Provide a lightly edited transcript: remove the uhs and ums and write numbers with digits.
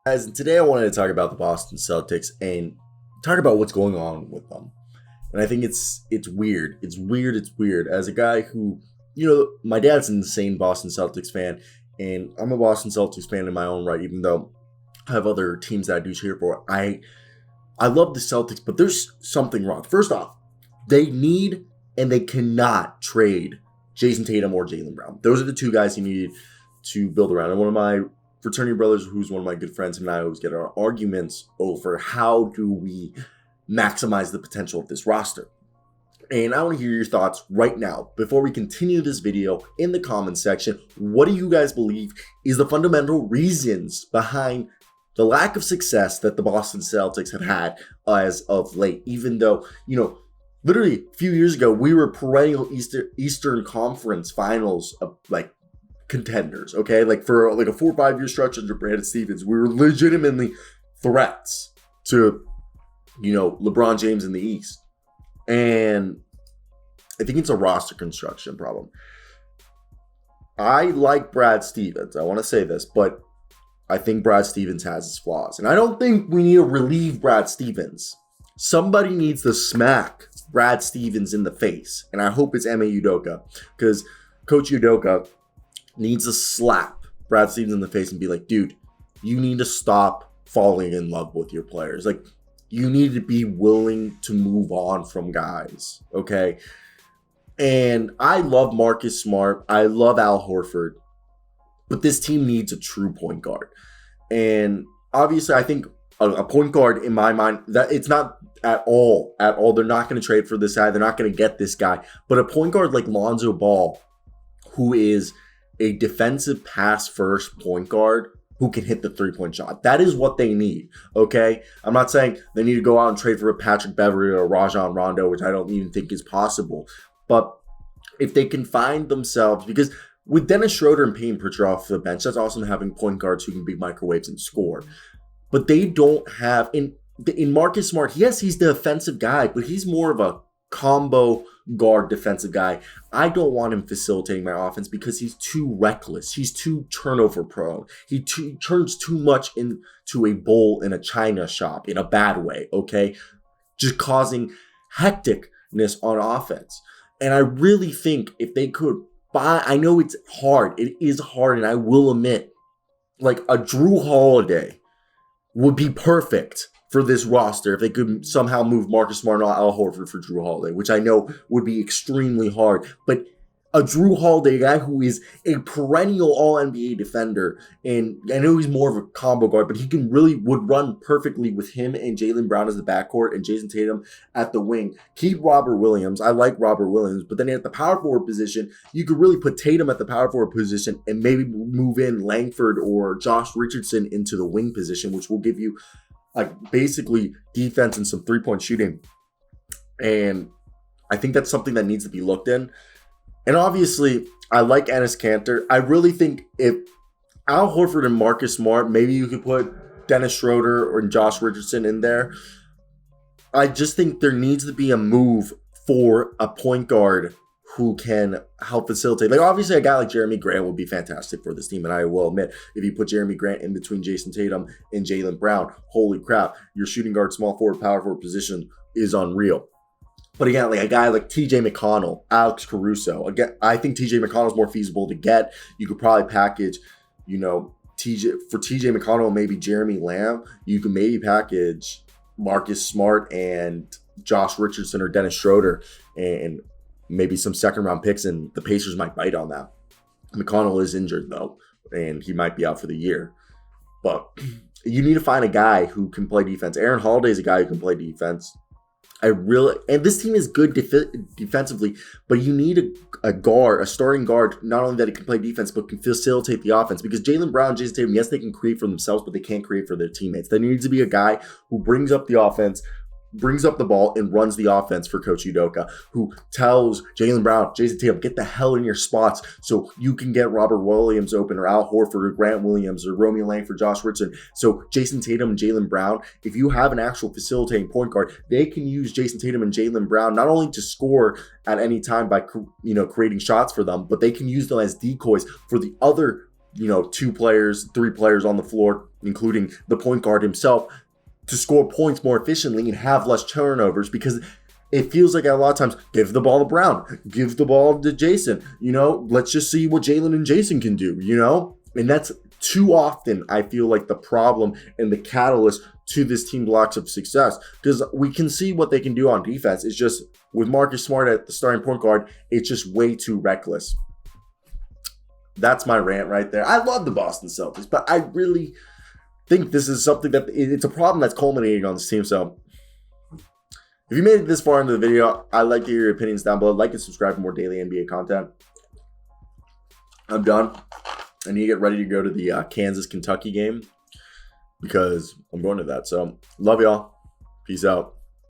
Guys, and today I wanted to talk about the Boston Celtics and talk about what's going on with them. And I think it's weird. It's weird. As a guy who, my dad's an insane Boston Celtics fan, and I'm a Boston Celtics fan in my own right, even though I have other teams that I do cheer for. I love the Celtics, but there's something wrong. First off, they need and they cannot trade Jason Tatum or Jaylen Brown. Those are the two guys you need to build around. And one of my fraternity brothers, who's one of my good friends, and I always get our arguments over how do we maximize the potential of this roster. And I want to hear your thoughts right now before we continue this video in the comments section. What do you guys believe is the fundamental reasons behind the lack of success that the Boston Celtics have had as of late? Even though, literally a few years ago, we were perennial Eastern Conference Finals contenders, okay? Like for a 4 or 5 year stretch under Brandon Stevens, we were legitimately threats to, LeBron James in the East. And I think it's a roster construction problem. I like Brad Stevens. I want to say this, but I think Brad Stevens has his flaws. And I don't think we need to relieve Brad Stevens. Somebody needs to smack Brad Stevens in the face. And I hope it's Ime Udoka, because Coach Udoka needs to slap Brad Stevens in the face and be like, dude, you need to stop falling in love with your players. Like, you need to be willing to move on from guys, okay? And I love Marcus Smart. I love Al Horford. But this team needs a true point guard. And obviously, I think a point guard, in my mind, that it's not at all. They're not going to trade for this guy. They're not going to get this guy. But a point guard like Lonzo Ball, who is a defensive pass-first point guard who can hit the three-point shot. That is what they need, okay? I'm not saying they need to go out and trade for a Patrick Beverley or a Rajon Rondo, which I don't even think is possible. But if they can find themselves, because with Dennis Schroeder and Peyton Pritchard off the bench, that's awesome having point guards who can be microwaves and score. But they don't have, in Marcus Smart, yes, he's the offensive guy, but he's more of a combo guard defensive guy. I don't want him facilitating my offense because he's too reckless. He's too turnover prone. He turns too much into a bowl in a china shop in a bad way, okay? Just causing hecticness on offense. And I really think if they could buy, I know it's hard. It is hard, and I will admit, like a Drew Holiday would be perfect for this roster if they could somehow move Marcus Smart and Al Horford for Drew Holiday, which I know would be extremely hard. But a Drew Holiday guy who is a perennial All-NBA defender, and I know he's more of a combo guard, but he would run perfectly with him and Jaylen Brown as the backcourt and Jason Tatum at the wing. Keep Robert Williams. I like Robert Williams, but then at the power forward position, you could really put Tatum at the power forward position and maybe move in Langford or Josh Richardson into the wing position, which will give you basically defense and some three-point shooting. And I think that's something that needs to be looked in. And obviously, I like Enes Kanter. I really think if Al Horford and Marcus Smart, maybe you could put Dennis Schroeder or Josh Richardson in there. I just think there needs to be a move for a point guard who can help facilitate. Like, obviously, a guy like Jeremy Grant would be fantastic for this team. And I will admit, if you put Jeremy Grant in between Jason Tatum and Jaylen Brown, holy crap, your shooting guard, small forward, power forward position is unreal. But again, like a guy like TJ McConnell, Alex Caruso, again, I think TJ McConnell is more feasible to get. You could probably package, TJ McConnell, maybe Jeremy Lamb. You can maybe package Marcus Smart and Josh Richardson or Dennis Schroeder and maybe some second round picks, and the Pacers might bite on that. McConnell is injured though, and he might be out for the year. But you need to find a guy who can play defense. Aaron Holiday is a guy who can play defense. And this team is good defensively, but you need a starting guard, not only that he can play defense, but can facilitate the offense. Because Jaylen Brown, Jason Tatum, yes, they can create for themselves, but they can't create for their teammates. There needs to be a guy who brings up the offense, brings up the ball, and runs the offense for Coach Udoka, who tells Jaylen Brown, Jason Tatum, get the hell in your spots so you can get Robert Williams open, or Al Horford, or Grant Williams, or Romeo Langford, Josh Richardson. So Jason Tatum and Jaylen Brown, if you have an actual facilitating point guard, they can use Jason Tatum and Jaylen Brown not only to score at any time by creating shots for them, but they can use them as decoys for the other 2 players, 3 players on the floor, including the point guard himself, to score points more efficiently and have less turnovers, because it feels like a lot of times, give the ball to Brown, give the ball to Jason, let's just see what Jalen and Jason can do, and that's too often, I feel like, the problem and the catalyst to this team's lack of success, because we can see what they can do on defense. It's just with Marcus Smart at the starting point guard, it's just way too reckless. That's my rant right there. I love the Boston Celtics, but I really think this is something that it's a problem that's culminating on this team. So if you made it this far into the video, I'd like to hear your opinions down below. Like and subscribe for more daily NBA content. I'm done. I need to get ready to go to the Kansas-Kentucky game because I'm going to that. So love y'all. Peace out.